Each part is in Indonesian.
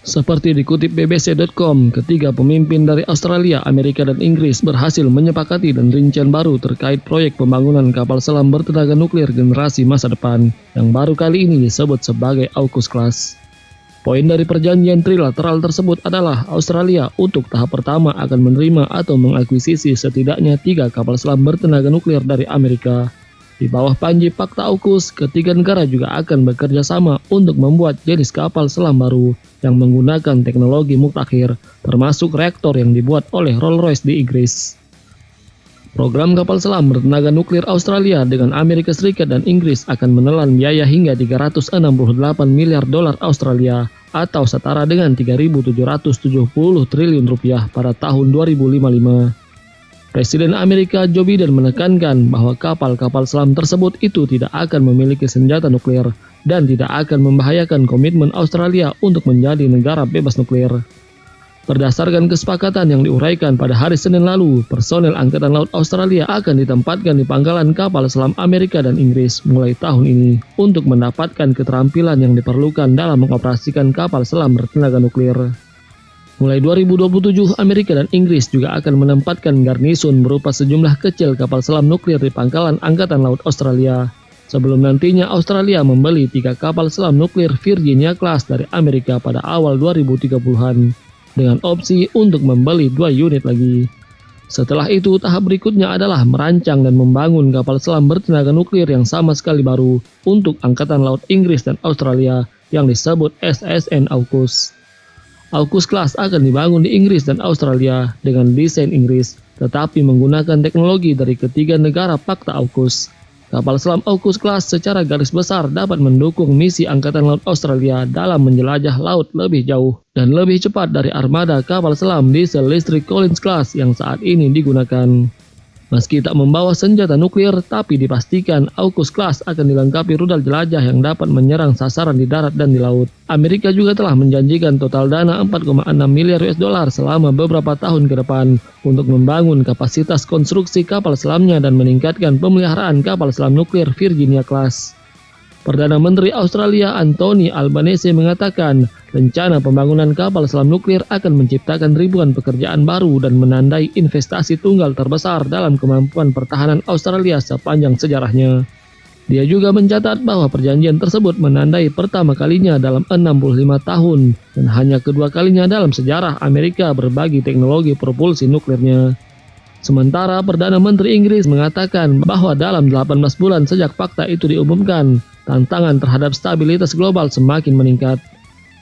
Seperti dikutip BBC.com, ketiga pemimpin dari Australia, Amerika, dan Inggris berhasil menyepakati dan rincian baru terkait proyek pembangunan kapal selam bertenaga nuklir generasi masa depan, yang baru kali ini disebut sebagai AUKUS Class. Poin dari perjanjian trilateral tersebut adalah Australia untuk tahap pertama akan menerima atau mengakuisisi setidaknya 3 kapal selam bertenaga nuklir dari Amerika. Di bawah panji Fakta AUKUS, ketiga negara juga akan bekerja sama untuk membuat jenis kapal selam baru yang menggunakan teknologi mutakhir, termasuk reaktor yang dibuat oleh Rolls-Royce di Inggris. Program kapal selam bertenaga nuklir Australia dengan Amerika Serikat dan Inggris akan menelan biaya hingga 368 miliar dolar Australia atau setara dengan 3.770 triliun rupiah pada tahun 2055. Presiden Amerika Joe Biden menekankan bahwa kapal-kapal selam tersebut itu tidak akan memiliki senjata nuklir dan tidak akan membahayakan komitmen Australia untuk menjadi negara bebas nuklir. Berdasarkan kesepakatan yang diuraikan pada hari Senin lalu, personel Angkatan Laut Australia akan ditempatkan di pangkalan kapal selam Amerika dan Inggris mulai tahun ini untuk mendapatkan keterampilan yang diperlukan dalam mengoperasikan kapal selam bertenaga nuklir. Mulai 2027, Amerika dan Inggris juga akan menempatkan garnison berupa sejumlah kecil kapal selam nuklir di pangkalan Angkatan Laut Australia. Sebelum nantinya Australia membeli 3 kapal selam nuklir Virginia Class dari Amerika pada awal 2030-an, dengan opsi untuk membeli 2 unit lagi. Setelah itu, tahap berikutnya adalah merancang dan membangun kapal selam bertenaga nuklir yang sama sekali baru untuk Angkatan Laut Inggris dan Australia yang disebut SSN AUKUS. AUKUS Class akan dibangun di Inggris dan Australia dengan desain Inggris, tetapi menggunakan teknologi dari ketiga negara Fakta AUKUS. Kapal selam AUKUS Class secara garis besar dapat mendukung misi Angkatan Laut Australia dalam menjelajah laut lebih jauh dan lebih cepat dari armada kapal selam diesel listrik Collins Class yang saat ini digunakan. Meski tak membawa senjata nuklir, tapi dipastikan AUKUS Class akan dilengkapi rudal jelajah yang dapat menyerang sasaran di darat dan di laut. Amerika juga telah menjanjikan total dana 4,6 miliar US dollar selama beberapa tahun ke depan untuk membangun kapasitas konstruksi kapal selamnya dan meningkatkan pemeliharaan kapal selam nuklir Virginia Class. Perdana Menteri Australia Anthony Albanese mengatakan rencana pembangunan kapal selam nuklir akan menciptakan ribuan pekerjaan baru dan menandai investasi tunggal terbesar dalam kemampuan pertahanan Australia sepanjang sejarahnya. Dia juga mencatat bahwa perjanjian tersebut menandai pertama kalinya dalam 65 tahun dan hanya kedua kalinya dalam sejarah Amerika berbagi teknologi propulsi nuklirnya. Sementara Perdana Menteri Inggris mengatakan bahwa dalam 18 bulan sejak fakta itu diumumkan, tantangan terhadap stabilitas global semakin meningkat.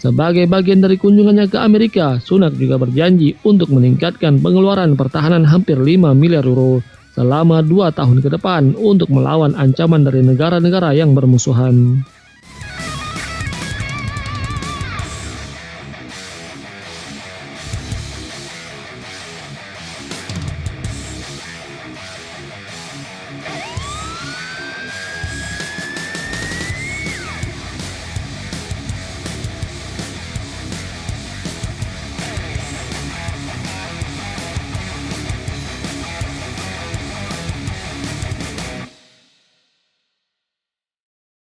Sebagai bagian dari kunjungannya ke Amerika, Sunak juga berjanji untuk meningkatkan pengeluaran pertahanan hampir 5 miliar euro selama 2 tahun ke depan untuk melawan ancaman dari negara-negara yang bermusuhan.